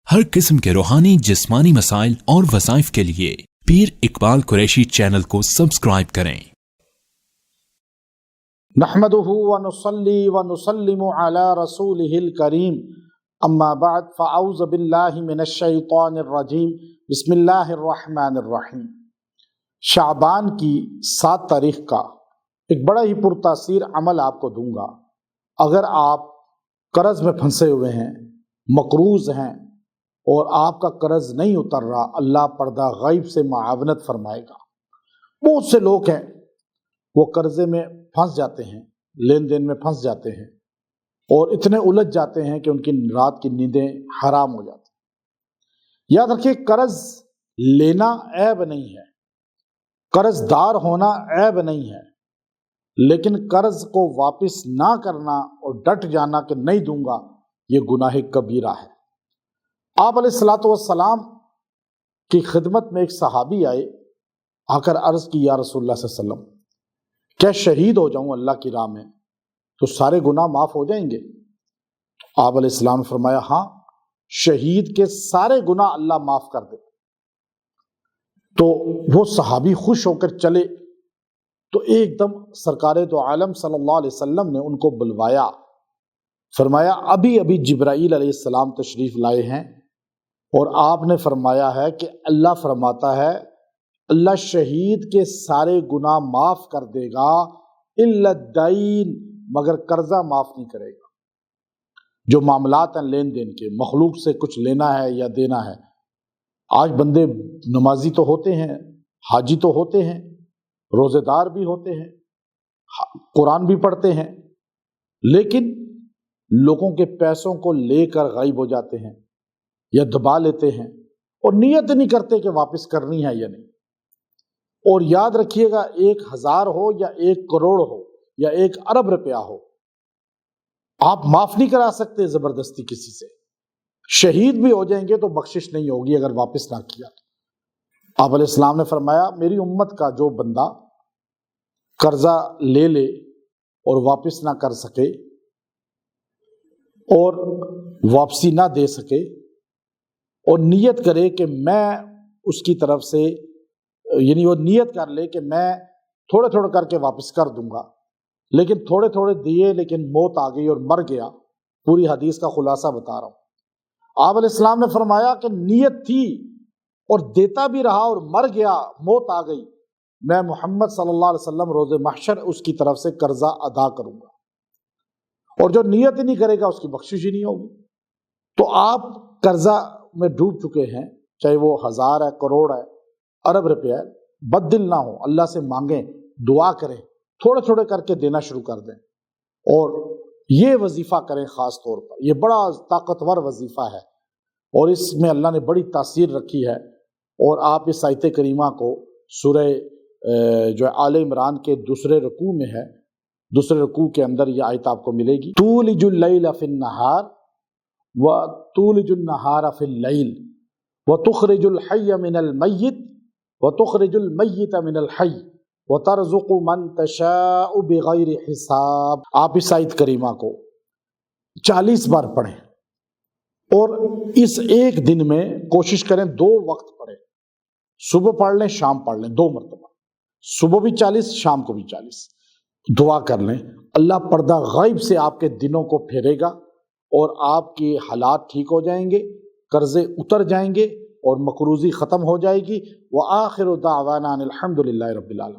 हर किस्म के रूहानी जिस्मानी मसाइल और वज़ाइफ के लिए पीर इकबाल कुरैशी चैनल को सब्सक्राइब करें। नहमदुहु व नुसल्ली व नुसल्लिमु अला रसूलिहिल करीम अम्मा बाद फ़अऊज़ु बिल्लाहि मिनश शैतानिर रजीम बिस्मिल्लाहिर रहमानिर रहीम। शाबान की 7 तारीख का एक बड़ा ही पुरतासीर अमल आपको दूंगा। अगर आप कर्ज में फंसे हुए हैं, मकरूज हैं और आपका कर्ज नहीं उतर रहा, अल्लाह पर्दा गैब से मुआवनत फरमाएगा। बहुत से लोग हैं वो कर्जे में फंस जाते हैं, लेन देन में फंस जाते हैं और इतने उलझ जाते हैं कि उनकी रात की नींदें हराम हो जाती हैं। याद रखिए, कर्ज लेना ऐब नहीं है, कर्जदार होना ऐब नहीं है, लेकिन कर्ज को वापस ना करना और डट जाना कि नहीं दूंगा, ये गुनाह कबीरा है। आप अलैहिस्सलातु वस्सलाम की खिदमत में एक सहाबी आए, आकर अर्ज की, या रसूलुल्लाह सल्लल्लाहु अलैहि वसल्लम, क्या शहीद हो जाऊं अल्लाह की राह में तो सारे गुनाह माफ हो जाएंगे? आप अलैहिस्सलाम ने फरमाया, हाँ, शहीद के सारे गुनाह अल्लाह माफ कर दे। तो वो सहाबी खुश होकर चले तो एकदम सरकारे दो आलम सल्लल्लाहु अलैहि वसल्लम ने उनको बुलवाया। फरमाया, अभी अभी जिब्राईल अलैहिस्सलाम तशरीफ लाए हैं और आपने फरमाया है कि अल्लाह फरमाता है, अल्लाह शहीद के सारे गुनाह माफ कर देगा, इल्ला दाइन, मगर कर्जा माफ नहीं करेगा। जो मामलात हैं लेन देन के, मखलूक से कुछ लेना है या देना है। आज बंदे नमाजी तो होते हैं, हाजी तो होते हैं, रोजेदार भी होते हैं, कुरान भी पढ़ते हैं, लेकिन लोगों के पैसों को लेकर गायब हो जाते हैं या दबा लेते हैं और नियत नहीं करते कि वापस करनी है या नहीं। और याद रखिएगा, 1000 हो या 1 करोड़ हो या 1 अरब रुपया हो, आप माफ नहीं करा सकते जबरदस्ती किसी से। शहीद भी हो जाएंगे तो बख्शिश नहीं होगी अगर वापस ना किया। आप अलैहिस्सलाम ने फरमाया, मेरी उम्मत का जो बंदा कर्जा ले ले और वापस ना कर सके और वापसी ना दे सके और नियत करे कि मैं उसकी तरफ से, यानी वो नियत कर ले कि मैं थोड़े थोड़े करके वापस कर दूंगा, लेकिन थोड़े थोड़े दिए लेकिन मौत आ गई और मर गया। पूरी हदीस का खुलासा बता रहा हूं। आप अलैहिस्सलाम ने फरमाया कि नियत थी और देता भी रहा और मर गया, मौत आ गई, मैं मोहम्मद सल्लल्लाहु अलैहि वसल्लम रोज़े महशर उसकी तरफ से कर्जा अदा करूंगा। और जो नियत ही नहीं करेगा उसकी बख्शिश ही नहीं होगी। तो आप कर्जा में डूब चुके हैं, चाहे वो 1000 है, करोड़ है, अरब रुपया है, बददिल ना हो, अल्लाह से मांगें, दुआ करें, थोड़े थोड़े करके देना शुरू कर दें और ये वजीफा करें। खास तौर पर ये बड़ा ताकतवर वजीफा है और इसमें अल्लाह ने बड़ी तासीर रखी है। और आप इस आयत करीमा को सूरह जो आले इमरान के दूसरे रुकू में है, दूसरे रुकू के अंदर ये आयत आपको मिलेगी, तूलिजुल लैल फिन नहार व तूलिजुन नहार फिल लैल व तुखरिजुल हय्य मिनल मय्यित व तुखरिजुल मय्यित मिनल हय्य व तरज़ुक़ु मन तशाउ बिग़ैरि हिसाब। आप इस आयत करीमा को 40 बार पढ़ें और इस एक दिन में कोशिश करें 2 वक्त पढ़ें। सुबह पढ़ लें, शाम पढ़ लें, 2 मरतबा, सुबह भी 40, शाम को भी 40। दुआ कर लें, अल्लाह पर्दा गैब से आपके दिनों को फेरेगा और आपके हालात ठीक हो जाएंगे, कर्जे उतर जाएंगे और मकरूजी ख़त्म हो जाएगी। व आखिरु दावाना अनिल हम्दुलिल्लाहि रब्बिल आलमीन।